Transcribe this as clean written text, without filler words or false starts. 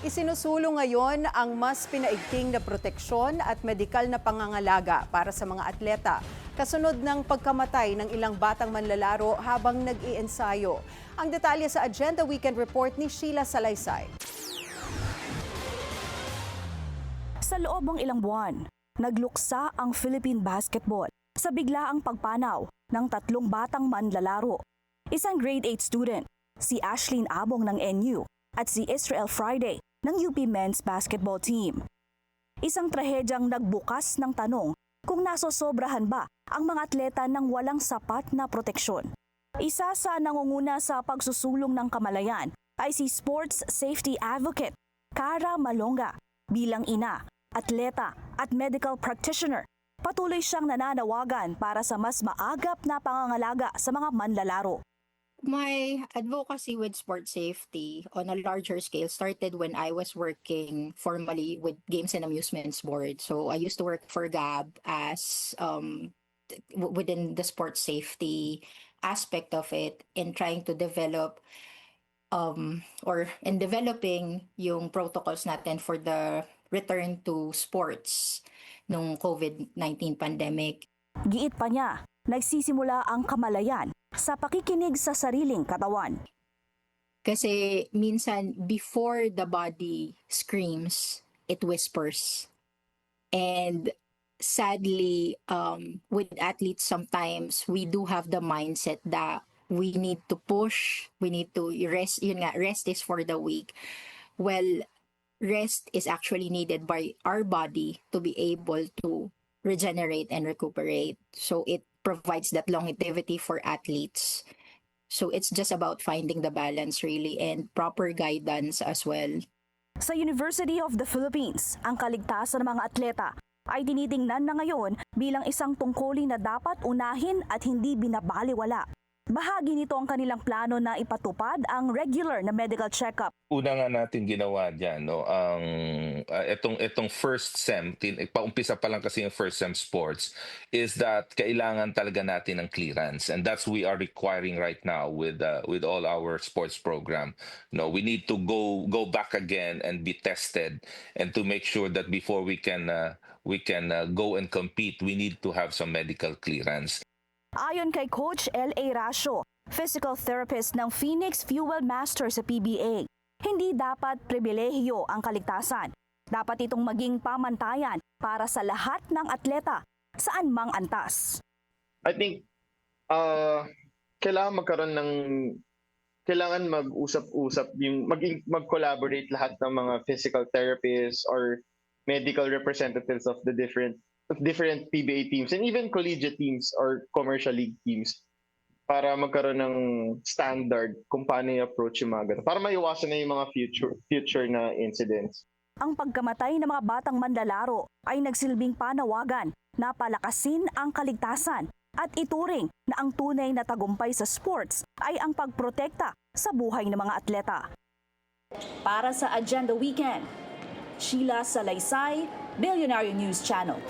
Isinusulong ngayon ang mas pinaigting na proteksyon at medikal na pangangalaga para sa mga atleta kasunod ng pagkamatay ng ilang batang manlalaro habang nag-iensayo. Ang detalye sa Agenda Weekend Report ni Sheila Salaysay. Sa loob ng ilang buwan, nagluksa ang Philippine basketball sa biglaang pagpanaw ng tatlong batang manlalaro. Isang grade 8 student, si Ashlyn Abong ng NU at si Israel Friday ng UP Men's Basketball Team. Isang trahedyang nagbukas ng tanong kung nasosobrahan ba ang mga atleta ng walang sapat na proteksyon. Isa sa nangunguna sa pagsusulong ng kamalayan ay si sports safety advocate Cara Malonga. Bilang ina, atleta at medical practitioner, patuloy siyang nananawagan para sa mas maagap na pangangalaga sa mga manlalaro. My advocacy with sports safety on a larger scale started when I was working formally with Games and Amusements Board. So I used to work for GAB as within the sports safety aspect of it in trying to develop or in developing yung protocols natin for the return to sports nung COVID-19 pandemic. Giit pa niya, nagsisimula ang kamalayan sa pakikinig sa sariling katawan. Kasi minsan, before the body screams, it whispers. And sadly, with athletes, sometimes we do have the mindset that we need to push, we need to rest. Yun nga, rest is for the weak. Well, rest is actually needed by our body to be able to regenerate and recuperate. So it provides that longevity for athletes. So it's just about finding the balance really and proper guidance as well. Sa University of the Philippines, ang kaligtasan ng mga atleta ay tinitingnan na ngayon bilang isang tungkulin na dapat unahin at hindi binabaliwala. Bahagi nito ang kanilang plano na ipatupad ang regular na medical check-up. Una nga natin ginawa diyan, no, ang itong first sem, paumpisa pa lang kasi yung first sem sports, is that kailangan talaga natin ng clearance, and that's we are requiring right now with all our sports program. No, we need to go back again and be tested, and to make sure that before we can go and compete, we need to have some medical clearance. Ayon kay Coach L.A. Rasio, physical therapist ng Phoenix Fuel Master sa PBA, hindi dapat pribilehiyo ang kaligtasan. Dapat itong maging pamantayan para sa lahat ng atleta saan mang antas. I think kailangan mag-usap-usap, yung mag-collaborate lahat ng mga physical therapists or medical representatives of the different PBA teams and even collegiate teams or commercial league teams para magkaroon ng standard kung paano i-approach yung mga ganun, para maiwasan na yung mga future na incidents. Ang pagkamatay ng mga batang manlalaro ay nagsilbing panawagan na palakasin ang kaligtasan at ituring na ang tunay na tagumpay sa sports ay ang pagprotekta sa buhay ng mga atleta. Para sa Agenda Weekend, Sheila Salaysay, Billionaire News Channel.